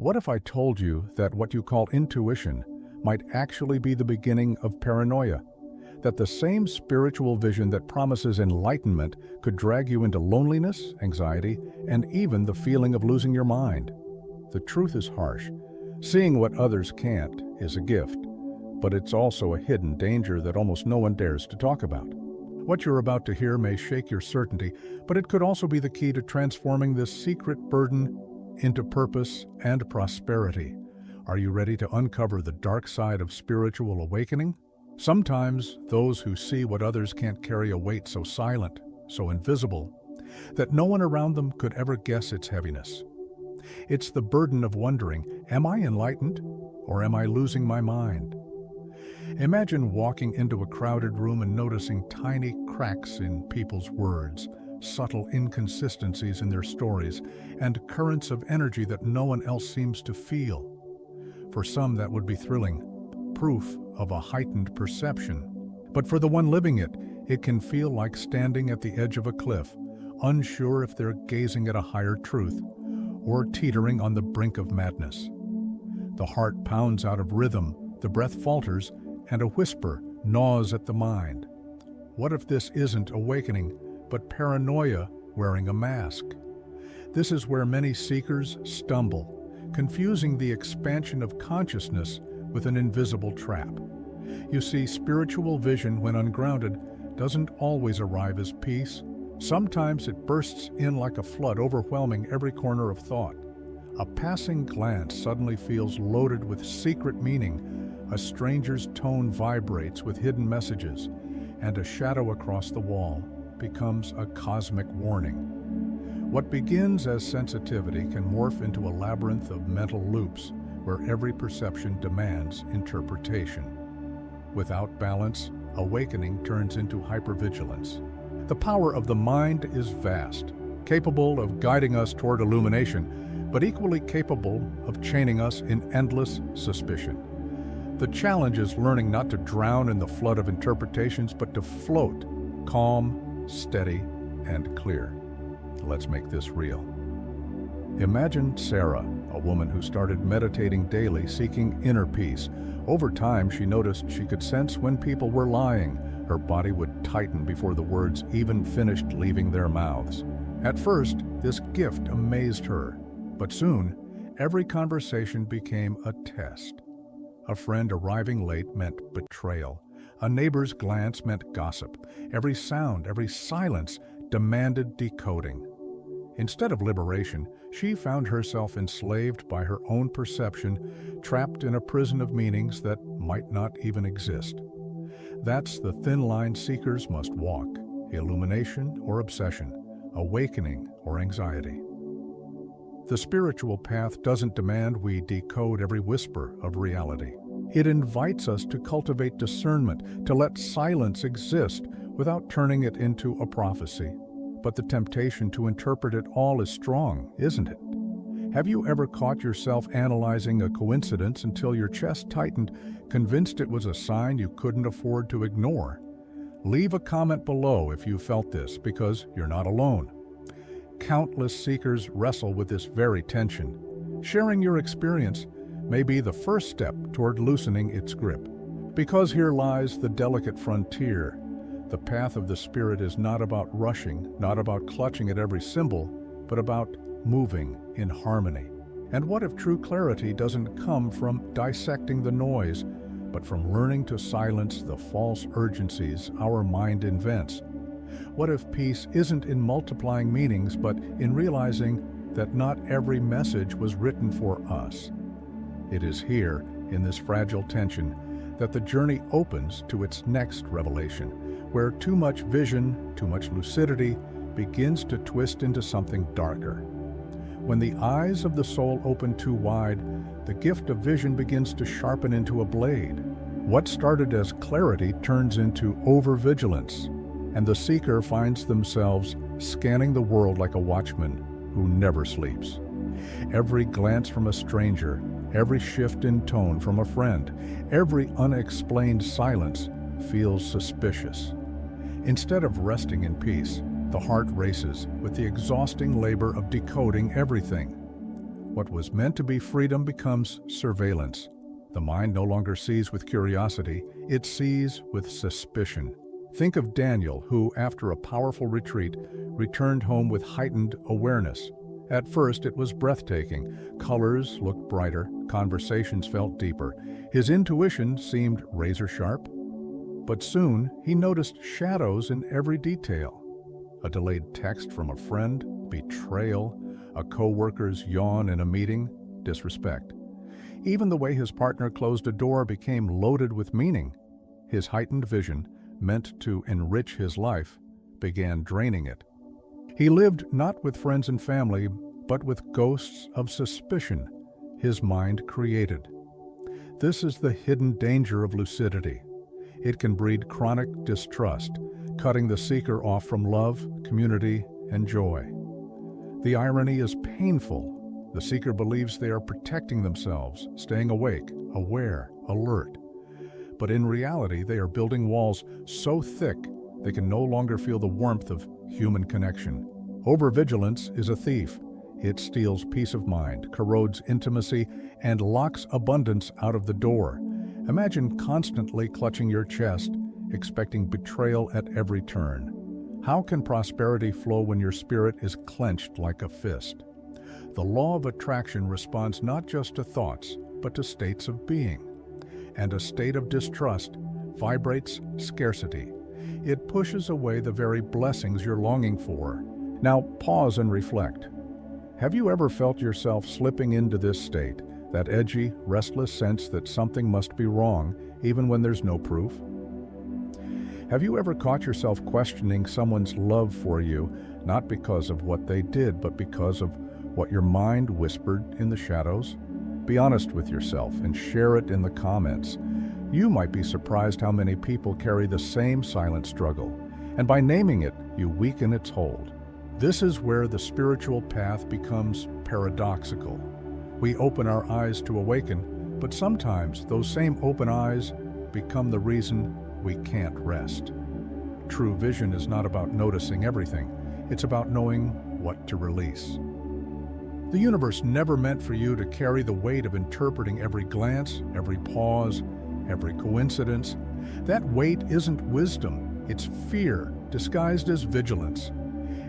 What if I told you that what you call intuition might actually be the beginning of paranoia? That the same spiritual vision that promises enlightenment could drag you into loneliness, anxiety, and even the feeling of losing your mind? The truth is harsh. Seeing what others can't is a gift, but it's also a hidden danger that almost no one dares to talk about. What you're about to hear may shake your certainty, but it could also be the key to transforming this secret burden into purpose and prosperity. Are you ready to uncover the dark side of spiritual awakening? Sometimes those who see what others can't carry a weight so silent, so invisible, that no one around them could ever guess its heaviness. It's the burden of wondering, am I enlightened or am I losing my mind? Imagine walking into a crowded room and noticing tiny cracks in people's words, subtle inconsistencies in their stories, and currents of energy that no one else seems to feel. For some, that would be thrilling, proof of a heightened perception. But for the one living it, it can feel like standing at the edge of a cliff, unsure if they're gazing at a higher truth or teetering on the brink of madness. The heart pounds out of rhythm, the breath falters, and a whisper gnaws at the mind. What if this isn't awakening, but paranoia wearing a mask? This is where many seekers stumble, confusing the expansion of consciousness with an invisible trap. You see, spiritual vision, when ungrounded, doesn't always arrive as peace. Sometimes it bursts in like a flood, overwhelming every corner of thought. A passing glance suddenly feels loaded with secret meaning. A stranger's tone vibrates with hidden messages, and a shadow across the wall becomes a cosmic warning. What begins as sensitivity can morph into a labyrinth of mental loops where every perception demands interpretation. Without balance, awakening turns into hypervigilance. The power of the mind is vast, capable of guiding us toward illumination, but equally capable of chaining us in endless suspicion. The challenge is learning not to drown in the flood of interpretations, but to float, calm, steady, and clear. Let's make this real. Imagine Sarah, a woman who started meditating daily, seeking inner peace. Over time, she noticed she could sense when people were lying. Her body would tighten before the words even finished leaving their mouths. At first, this gift amazed her, but soon, every conversation became a test. A friend arriving late meant betrayal. A neighbor's glance meant gossip. Every sound, every silence demanded decoding. Instead of liberation, she found herself enslaved by her own perception, trapped in a prison of meanings that might not even exist. That's the thin line seekers must walk: illumination or obsession, awakening or anxiety. The spiritual path doesn't demand we decode every whisper of reality. It invites us to cultivate discernment, to let silence exist without turning it into a prophecy. But the temptation to interpret it all is strong, isn't it? Have you ever caught yourself analyzing a coincidence until your chest tightened, convinced it was a sign you couldn't afford to ignore? Leave a comment below if you felt this, because you're not alone. Countless seekers wrestle with this very tension. Sharing your experience may be the first step toward loosening its grip. Because here lies the delicate frontier. The path of the spirit is not about rushing, not about clutching at every symbol, but about moving in harmony. And what if true clarity doesn't come from dissecting the noise, but from learning to silence the false urgencies our mind invents? What if peace isn't in multiplying meanings, but in realizing that not every message was written for us? It is here, in this fragile tension, that the journey opens to its next revelation, where too much vision, too much lucidity, begins to twist into something darker. When the eyes of the soul open too wide, the gift of vision begins to sharpen into a blade. What started as clarity turns into over-vigilance, and the seeker finds themselves scanning the world like a watchman who never sleeps. Every glance from a stranger, every shift in tone from a friend, every unexplained silence feels suspicious. Instead of resting in peace, the heart races with the exhausting labor of decoding everything. What was meant to be freedom becomes surveillance. The mind no longer sees with curiosity, it sees with suspicion. Think of Daniel, who, after a powerful retreat, returned home with heightened awareness. At first, it was breathtaking. Colors looked brighter, conversations felt deeper. His intuition seemed razor-sharp. But soon, he noticed shadows in every detail. A delayed text from a friend, betrayal, a co-worker's yawn in a meeting, disrespect. Even the way his partner closed a door became loaded with meaning. His heightened vision, meant to enrich his life, began draining it. He lived not with friends and family, but with ghosts of suspicion his mind created. This is the hidden danger of lucidity. It can breed chronic distrust, cutting the seeker off from love, community, and joy. The irony is painful. The seeker believes they are protecting themselves, staying awake, aware, alert. But in reality, they are building walls so thick they can no longer feel the warmth of human connection. Over-vigilance is a thief. It steals peace of mind, corrodes intimacy, and locks abundance out of the door. Imagine constantly clutching your chest, expecting betrayal at every turn. How can prosperity flow when your spirit is clenched like a fist? The law of attraction responds not just to thoughts, but to states of being. And a state of distrust vibrates scarcity. It pushes away the very blessings you're longing for. Now pause and reflect. Have you ever felt yourself slipping into this state, that edgy, restless sense that something must be wrong, even when there's no proof? Have you ever caught yourself questioning someone's love for you, not because of what they did, but because of what your mind whispered in the shadows? Be honest with yourself and share it in the comments. You might be surprised how many people carry the same silent struggle, and by naming it, you weaken its hold. This is where the spiritual path becomes paradoxical. We open our eyes to awaken, but sometimes those same open eyes become the reason we can't rest. True vision is not about noticing everything. It's about knowing what to release. The universe never meant for you to carry the weight of interpreting every glance, every pause, every coincidence. That weight isn't wisdom, it's fear disguised as vigilance.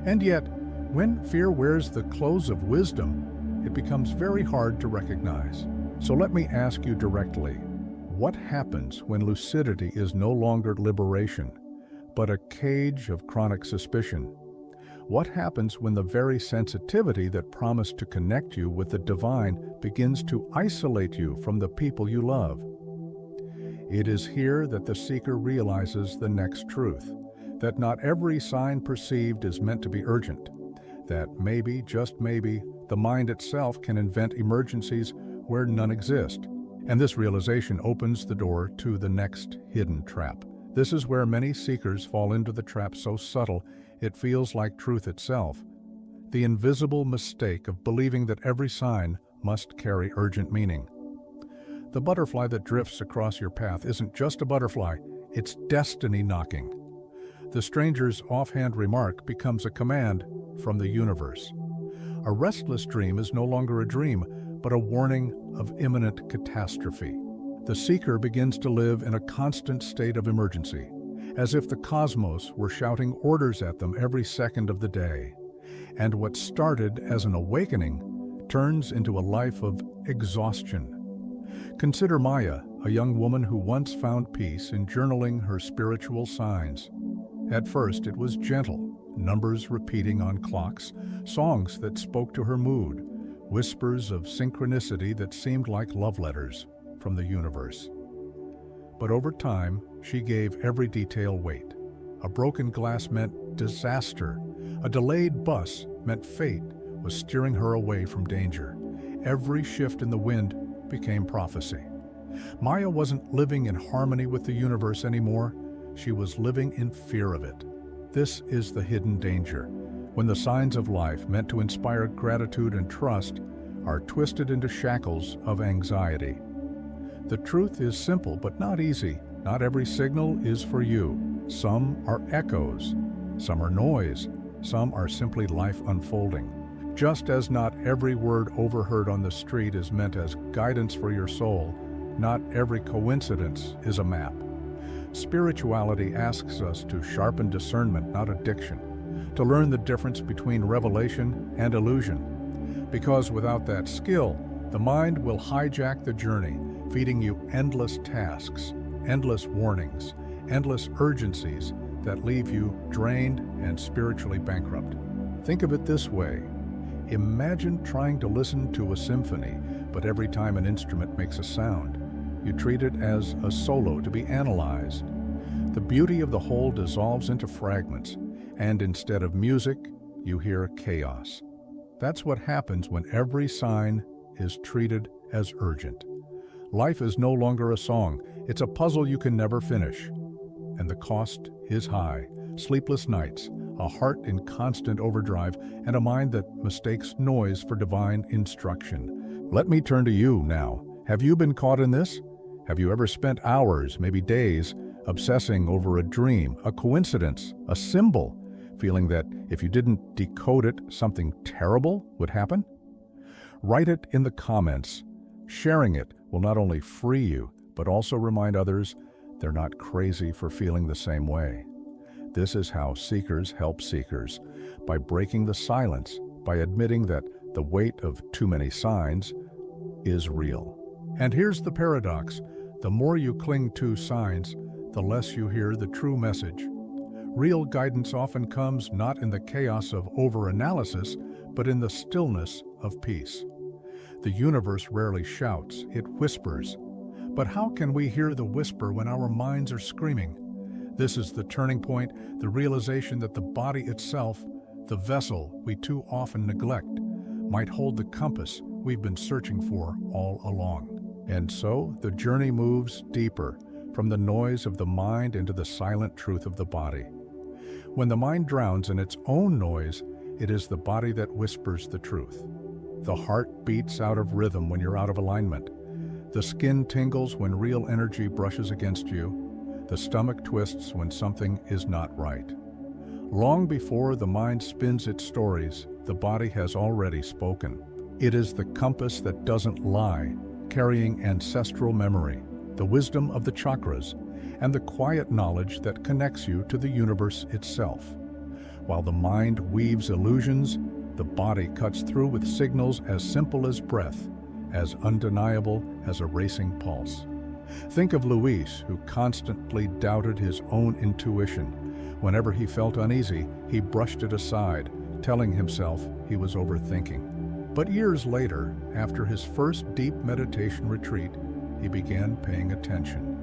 And yet, when fear wears the clothes of wisdom, it becomes very hard to recognize. So let me ask you directly, what happens when lucidity is no longer liberation, but a cage of chronic suspicion? What happens when the very sensitivity that promised to connect you with the divine begins to isolate you from the people you love? It is here that the seeker realizes the next truth, that not every sign perceived is meant to be urgent, that maybe, just maybe, the mind itself can invent emergencies where none exist. And this realization opens the door to the next hidden trap. This is where many seekers fall into the trap so subtle it feels like truth itself. The invisible mistake of believing that every sign must carry urgent meaning. The butterfly that drifts across your path isn't just a butterfly, it's destiny knocking. The stranger's offhand remark becomes a command from the universe. A restless dream is no longer a dream, but a warning of imminent catastrophe. The seeker begins to live in a constant state of emergency, as if the cosmos were shouting orders at them every second of the day. And what started as an awakening turns into a life of exhaustion. Consider Maya, a young woman who once found peace in journaling her spiritual signs. At first, it was gentle, numbers repeating on clocks, songs that spoke to her mood, whispers of synchronicity that seemed like love letters from the universe. But over time, she gave every detail weight. A broken glass meant disaster. A delayed bus meant fate was steering her away from danger. Every shift in the wind became prophecy. Maya wasn't living in harmony with the universe anymore. She was living in fear of it. This is the hidden danger, when the signs of life meant to inspire gratitude and trust are twisted into shackles of anxiety. The truth is simple but not easy. Not every signal is for you. Some are echoes, some are noise, some are simply life unfolding. Just as not every word overheard on the street is meant as guidance for your soul, not every coincidence is a map. Spirituality asks us to sharpen discernment, not addiction, to learn the difference between revelation and illusion. Because without that skill, the mind will hijack the journey, feeding you endless tasks, endless warnings, endless urgencies that leave you drained and spiritually bankrupt. Think of it this way. Imagine trying to listen to a symphony, but every time an instrument makes a sound, you treat it as a solo to be analyzed. The beauty of the whole dissolves into fragments, and instead of music, you hear chaos. That's what happens when every sign is treated as urgent. Life is no longer a song, it's a puzzle you can never finish. And the cost is high. Sleepless nights, a heart in constant overdrive, and a mind that mistakes noise for divine instruction. Let me turn to you now. Have you been caught in this? Have you ever spent hours, maybe days, obsessing over a dream, a coincidence, a symbol, feeling that if you didn't decode it, something terrible would happen? Write it in the comments. Sharing it will not only free you, but also remind others they're not crazy for feeling the same way. This is how seekers help seekers, by breaking the silence, by admitting that the weight of too many signs is real. And here's the paradox. The more you cling to signs, the less you hear the true message. Real guidance often comes not in the chaos of over-analysis, but in the stillness of peace. The universe rarely shouts, it whispers. But how can we hear the whisper when our minds are screaming? This is the turning point, the realization that the body itself, the vessel we too often neglect, might hold the compass we've been searching for all along. And so the journey moves deeper, from the noise of the mind into the silent truth of the body. When the mind drowns in its own noise, it is the body that whispers the truth. The heart beats out of rhythm when you're out of alignment. The skin tingles when real energy brushes against you. The stomach twists when something is not right. Long before the mind spins its stories, the body has already spoken. It is the compass that doesn't lie, carrying ancestral memory, the wisdom of the chakras, and the quiet knowledge that connects you to the universe itself. While the mind weaves illusions, the body cuts through with signals as simple as breath, as undeniable as a racing pulse. Think of Luis, who constantly doubted his own intuition. Whenever he felt uneasy, he brushed it aside, telling himself he was overthinking. But years later, after his first deep meditation retreat, he began paying attention.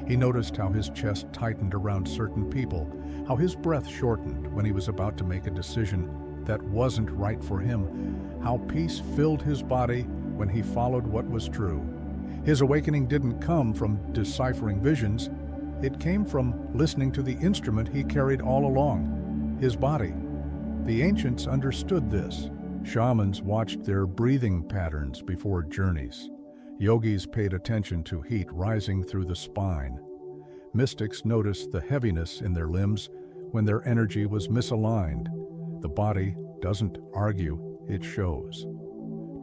He noticed how his chest tightened around certain people, how his breath shortened when he was about to make a decision that wasn't right for him, how peace filled his body when he followed what was true. His awakening didn't come from deciphering visions. It came from listening to the instrument he carried all along, his body. The ancients understood this. Shamans watched their breathing patterns before journeys. Yogis paid attention to heat rising through the spine. Mystics noticed the heaviness in their limbs when their energy was misaligned. The body doesn't argue, it shows.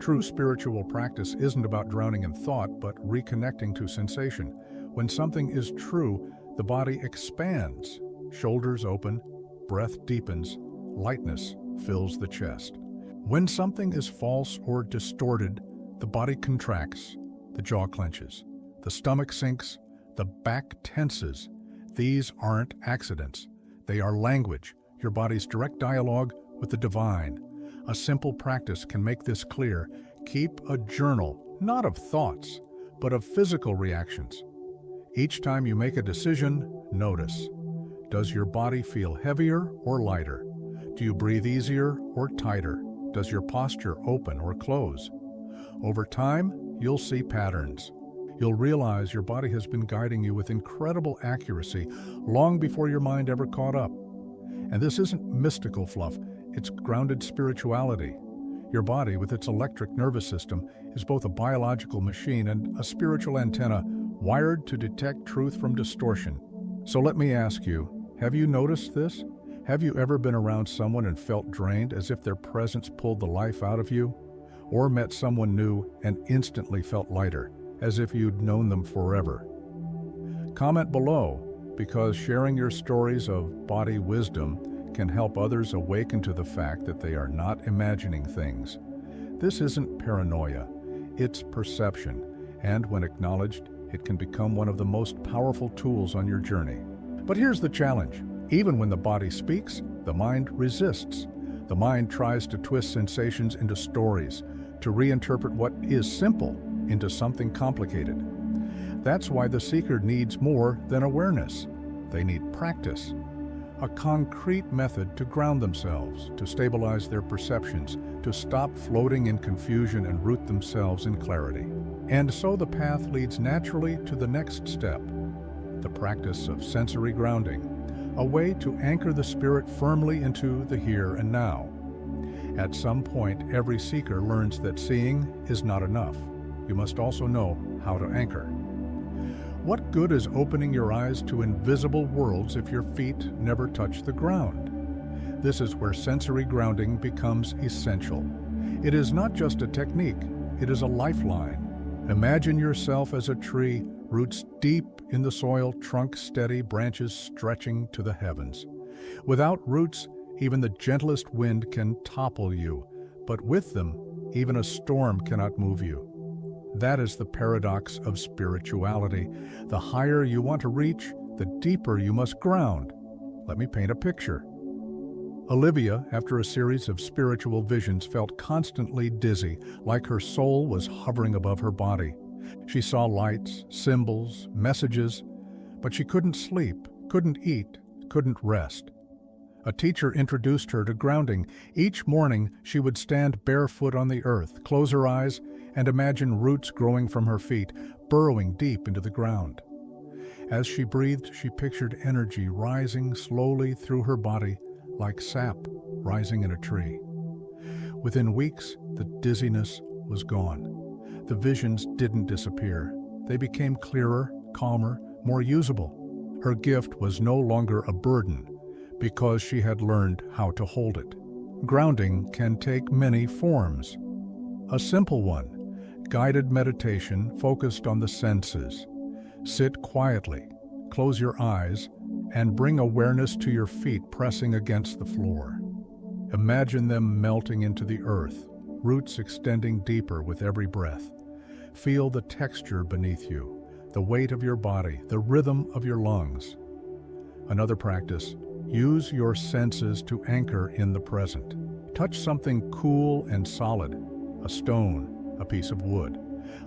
True spiritual practice isn't about drowning in thought, but reconnecting to sensation. When something is true, the body expands, shoulders open, breath deepens, lightness fills the chest. When something is false or distorted, the body contracts, the jaw clenches, the stomach sinks, the back tenses. These aren't accidents. They are language, your body's direct dialogue with the divine. A simple practice can make this clear. Keep a journal, not of thoughts, but of physical reactions. Each time you make a decision, notice. Does your body feel heavier or lighter? Do you breathe easier or tighter? Does your posture open or close? Over time, you'll see patterns. You'll realize your body has been guiding you with incredible accuracy long before your mind ever caught up. And this isn't mystical fluff, it's grounded spirituality. Your body, with its electric nervous system, is both a biological machine and a spiritual antenna wired to detect truth from distortion. So let me ask you, have you noticed this? Have you ever been around someone and felt drained, as if their presence pulled the life out of you? Or met someone new and instantly felt lighter, as if you'd known them forever? Comment below, because sharing your stories of body wisdom can help others awaken to the fact that they are not imagining things. This isn't paranoia, it's perception, and when acknowledged, it can become one of the most powerful tools on your journey. But here's the challenge. Even when the body speaks, the mind resists. The mind tries to twist sensations into stories, to reinterpret what is simple into something complicated. That's why the seeker needs more than awareness. They need practice, a concrete method to ground themselves, to stabilize their perceptions, to stop floating in confusion and root themselves in clarity. And so the path leads naturally to the next step, the practice of sensory grounding, a way to anchor the spirit firmly into the here and now. At some point, every seeker learns that seeing is not enough. You must also know how to anchor. What good is opening your eyes to invisible worlds if your feet never touch the ground? This is where sensory grounding becomes essential. It is not just a technique, it is a lifeline. Imagine yourself as a tree, roots deep in the soil, trunk steady, branches stretching to the heavens. Without roots, even the gentlest wind can topple you, but with them, even a storm cannot move you. That is the paradox of spirituality. The higher you want to reach, the deeper you must ground. Let me paint a picture. Olivia, after a series of spiritual visions, felt constantly dizzy, like her soul was hovering above her body. She saw lights, symbols, messages, but she couldn't sleep, couldn't eat, couldn't rest. A teacher introduced her to grounding. Each morning, she would stand barefoot on the earth, close her eyes, and imagine roots growing from her feet, burrowing deep into the ground. As she breathed, she pictured energy rising slowly through her body, like sap rising in a tree. Within weeks, the dizziness was gone. The visions didn't disappear. They became clearer, calmer, more usable. Her gift was no longer a burden, because she had learned how to hold it. Grounding can take many forms. A simple one, guided meditation focused on the senses. Sit quietly, close your eyes, and bring awareness to your feet pressing against the floor. Imagine them melting into the earth, roots extending deeper with every breath. Feel the texture beneath you, the weight of your body, the rhythm of your lungs. Another practice, use your senses to anchor in the present. Touch something cool and solid, a stone, a piece of wood.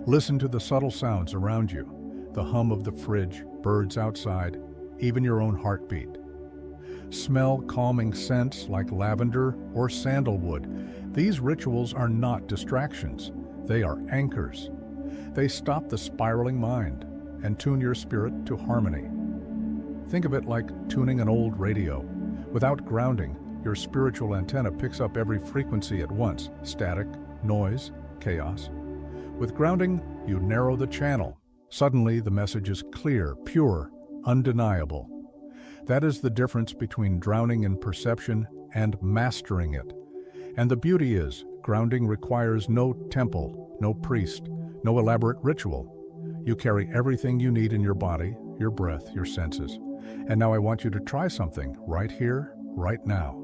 Listen to the subtle sounds around you, the hum of the fridge, birds outside, even your own heartbeat. Smell calming scents like lavender or sandalwood. These rituals are not distractions. They are anchors. They stop the spiraling mind and tune your spirit to harmony. Think of it like tuning an old radio. Without grounding, your spiritual antenna picks up every frequency at once: static, noise, chaos. With grounding, you narrow the channel. Suddenly, the message is clear, pure, undeniable. That is the difference between drowning in perception and mastering it. And the beauty is, grounding requires no temple, no priest, no elaborate ritual. You carry everything you need in your body, your breath, your senses. And now I want you to try something right here, right now.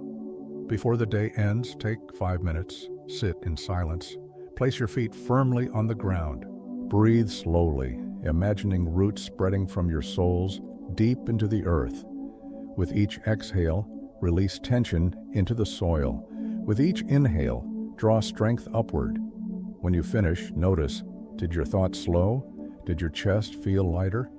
Before the day ends, take 5 minutes, sit in silence. Place your feet firmly on the ground. Breathe slowly, imagining roots spreading from your soles deep into the earth. With each exhale, release tension into the soil. With each inhale, draw strength upward. When you finish, notice, did your thoughts slow? Did your chest feel lighter?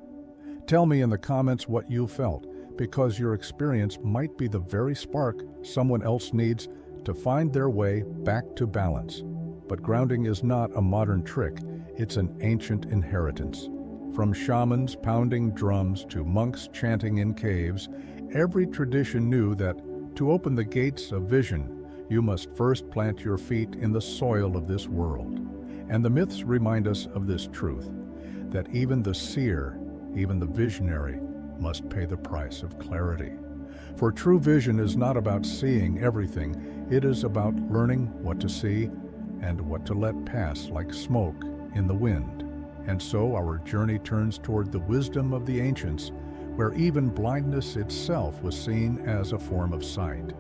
Tell me in the comments what you felt, because your experience might be the very spark someone else needs to find their way back to balance. But grounding is not a modern trick, it's an ancient inheritance. From shamans pounding drums to monks chanting in caves, every tradition knew that to open the gates of vision, you must first plant your feet in the soil of this world. And the myths remind us of this truth, that even the seer, even the visionary, must pay the price of clarity. For true vision is not about seeing everything, it is about learning what to see and what to let pass like smoke in the wind. And so our journey turns toward the wisdom of the ancients, where even blindness itself was seen as a form of sight.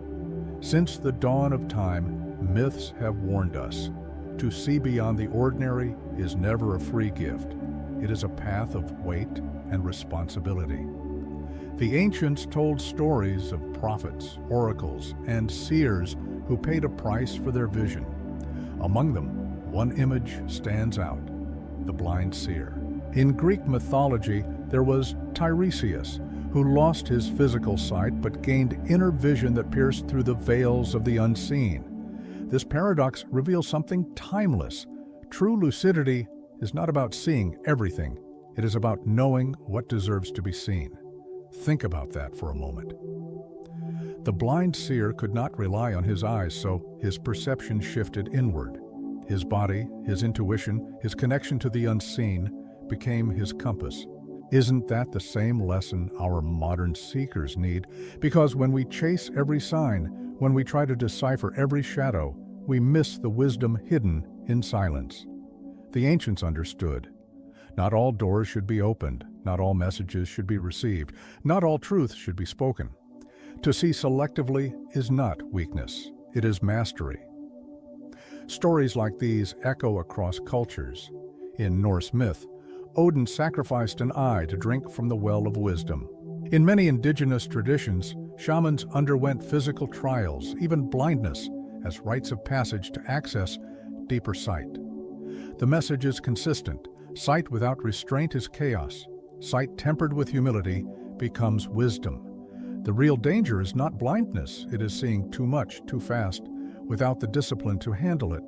Since the dawn of time, myths have warned us. To see beyond the ordinary is never a free gift. It is a path of weight and responsibility. The ancients told stories of prophets, oracles, and seers who paid a price for their vision. Among them, one image stands out: the blind seer. In Greek mythology, there was Tiresias, who lost his physical sight but gained inner vision that pierced through the veils of the unseen. This paradox reveals something timeless. True lucidity is not about seeing everything. It is about knowing what deserves to be seen. Think about that for a moment. The blind seer could not rely on his eyes, so his perception shifted inward. His body, his intuition, his connection to the unseen became his compass. Isn't that the same lesson our modern seekers need? Because when we chase every sign, when we try to decipher every shadow, we miss the wisdom hidden in silence. The ancients understood. Not all doors should be opened, not all messages should be received, not all truth should be spoken. To see selectively is not weakness, it is mastery. Stories like these echo across cultures. In Norse myth, Odin sacrificed an eye to drink from the well of wisdom. In many indigenous traditions, shamans underwent physical trials, even blindness, as rites of passage to access deeper sight. The message is consistent. Sight without restraint is chaos. Sight tempered with humility becomes wisdom. The real danger is not blindness, it is seeing too much, too fast, without the discipline to handle it.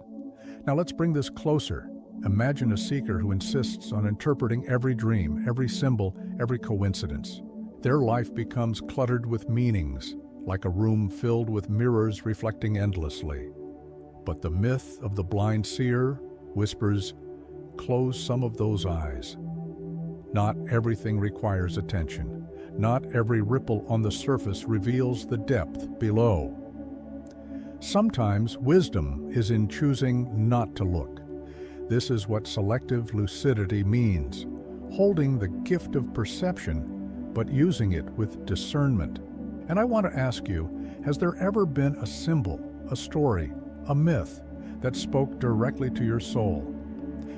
Now let's bring this closer. Imagine a seeker who insists on interpreting every dream, every symbol, every coincidence. Their life becomes cluttered with meanings, like a room filled with mirrors reflecting endlessly. But the myth of the blind seer whispers, close some of those eyes. Not everything requires attention. Not every ripple on the surface reveals the depth below. Sometimes wisdom is in choosing not to look. This is what selective lucidity means, holding the gift of perception, but using it with discernment. And I want to ask you, has there ever been a symbol, a story, a myth that spoke directly to your soul?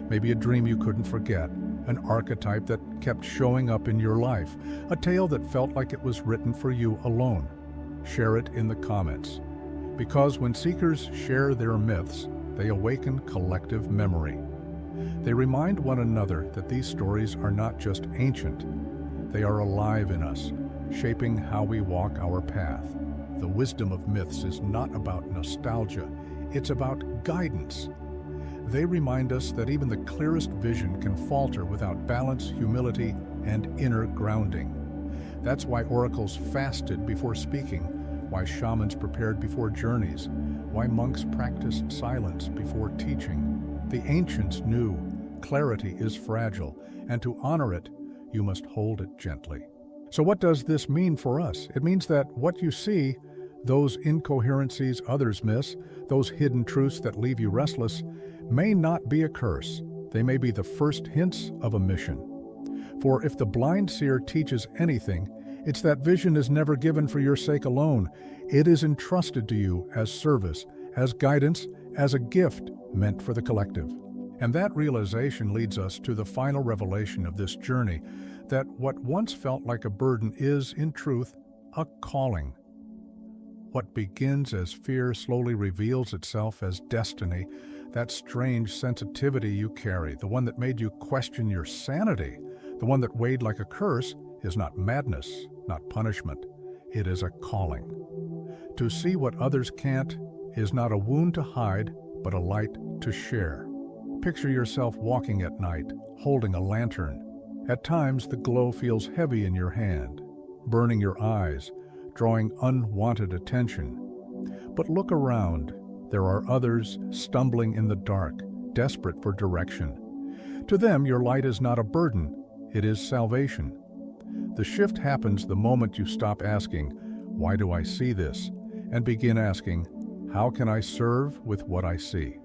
Maybe a dream you couldn't forget, an archetype that kept showing up in your life, a tale that felt like it was written for you alone. Share it in the comments. Because when seekers share their myths, they awaken collective memory. They remind one another that these stories are not just ancient, they are alive in us, shaping how we walk our path. The wisdom of myths is not about nostalgia, it's about guidance. They remind us that even the clearest vision can falter without balance, humility, and inner grounding. That's why oracles fasted before speaking, why shamans prepared before journeys, why monks practiced silence before teaching. The ancients knew clarity is fragile, and to honor it, you must hold it gently. So what does this mean for us? It means that what you see, those incoherencies others miss, those hidden truths that leave you restless, may not be a curse. They may be the first hints of a mission. For if the blind seer teaches anything, it's that vision is never given for your sake alone. It is entrusted to you as service, as guidance, as a gift meant for the collective. And that realization leads us to the final revelation of this journey, that what once felt like a burden is, in truth, a calling. What begins as fear slowly reveals itself as destiny. That strange sensitivity you carry, the one that made you question your sanity, the one that weighed like a curse, is not madness, not punishment. It is a calling. To see what others can't is not a wound to hide, but a light to share. Picture yourself walking at night, holding a lantern. At times, the glow feels heavy in your hand, burning your eyes, drawing unwanted attention. But look around. There are others stumbling in the dark, desperate for direction. To them, your light is not a burden, it is salvation. The shift happens the moment you stop asking, why do I see this? And begin asking, how can I serve with what I see?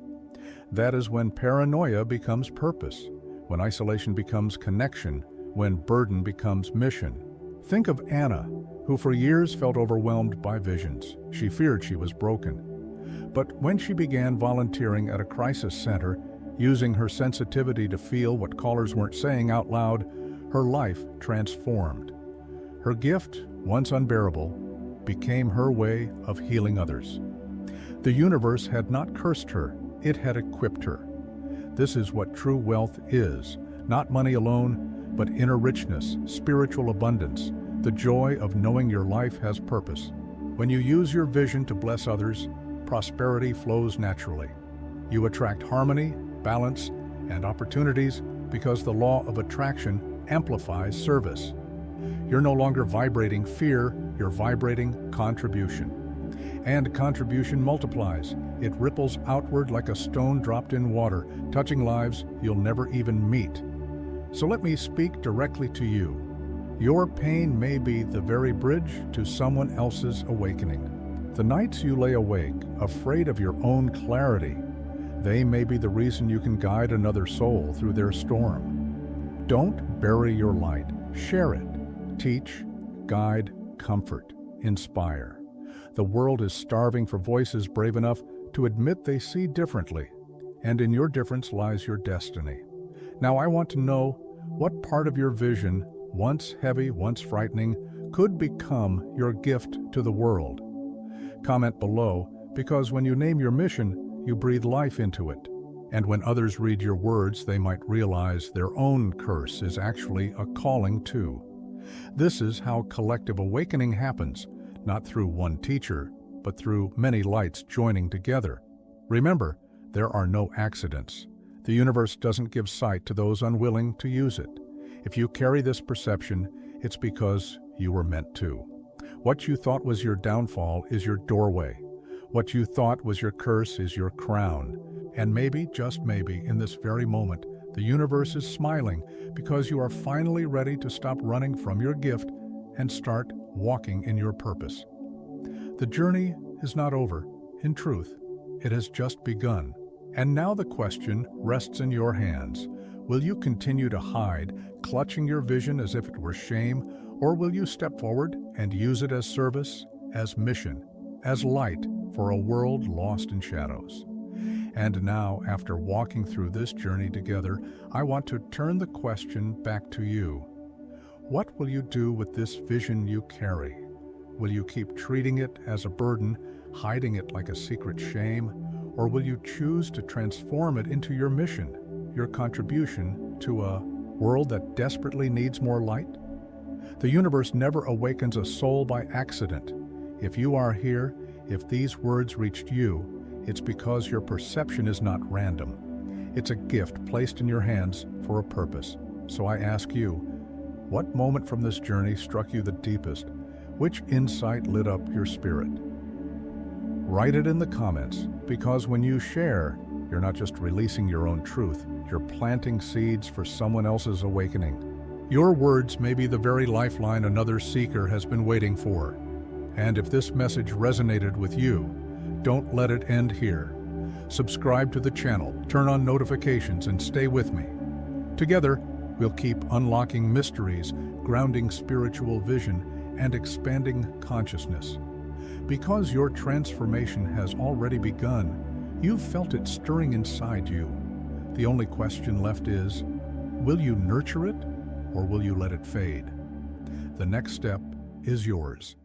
That is when paranoia becomes purpose, when isolation becomes connection, when burden becomes mission. Think of Anna, who for years felt overwhelmed by visions. She feared she was broken. But when she began volunteering at a crisis center, using her sensitivity to feel what callers weren't saying out loud, her life transformed. Her gift, once unbearable, became her way of healing others. The universe had not cursed her, it had equipped her. This is what true wealth is, not money alone, but inner richness, spiritual abundance, the joy of knowing your life has purpose. When you use your vision to bless others, prosperity flows naturally. You attract harmony, balance, and opportunities because the law of attraction amplifies service. You're no longer vibrating fear, you're vibrating contribution. And contribution multiplies. It ripples outward like a stone dropped in water, touching lives you'll never even meet. So let me speak directly to you. Your pain may be the very bridge to someone else's awakening. The nights you lay awake, afraid of your own clarity, they may be the reason you can guide another soul through their storm. Don't bury your light. Share it. Teach, guide, comfort, inspire. The world is starving for voices brave enough to admit they see differently, and in your difference lies your destiny. Now I want to know what part of your vision, once heavy, once frightening, could become your gift to the world. Comment below, because when you name your mission, you breathe life into it. And when others read your words, they might realize their own curse is actually a calling too. This is how collective awakening happens, not through one teacher, but through many lights joining together. Remember, there are no accidents. The universe doesn't give sight to those unwilling to use it. If you carry this perception, it's because you were meant to. What you thought was your downfall is your doorway. What you thought was your curse is your crown. And maybe, just maybe, in this very moment, the universe is smiling because you are finally ready to stop running from your gift and start walking in your purpose. The journey is not over. In truth, it has just begun. And now the question rests in your hands. Will you continue to hide, clutching your vision as if it were shame, or will you step forward and use it as service, as mission, as light for a world lost in shadows? And now, after walking through this journey together, I want to turn the question back to you. What will you do with this vision you carry? Will you keep treating it as a burden, hiding it like a secret shame, or will you choose to transform it into your mission, your contribution to a world that desperately needs more light? The universe never awakens a soul by accident. If you are here, if these words reached you, it's because your perception is not random. It's a gift placed in your hands for a purpose. So I ask you, what moment from this journey struck you the deepest? Which insight lit up your spirit? Write it in the comments, because when you share, you're not just releasing your own truth, you're planting seeds for someone else's awakening. Your words may be the very lifeline another seeker has been waiting for. And if this message resonated with you, don't let it end here. Subscribe to the channel, turn on notifications, and stay with me. Together, we'll keep unlocking mysteries, grounding spiritual vision, and expanding consciousness. Because your transformation has already begun, you've felt it stirring inside you. The only question left is, will you nurture it, or will you let it fade? The next step is yours.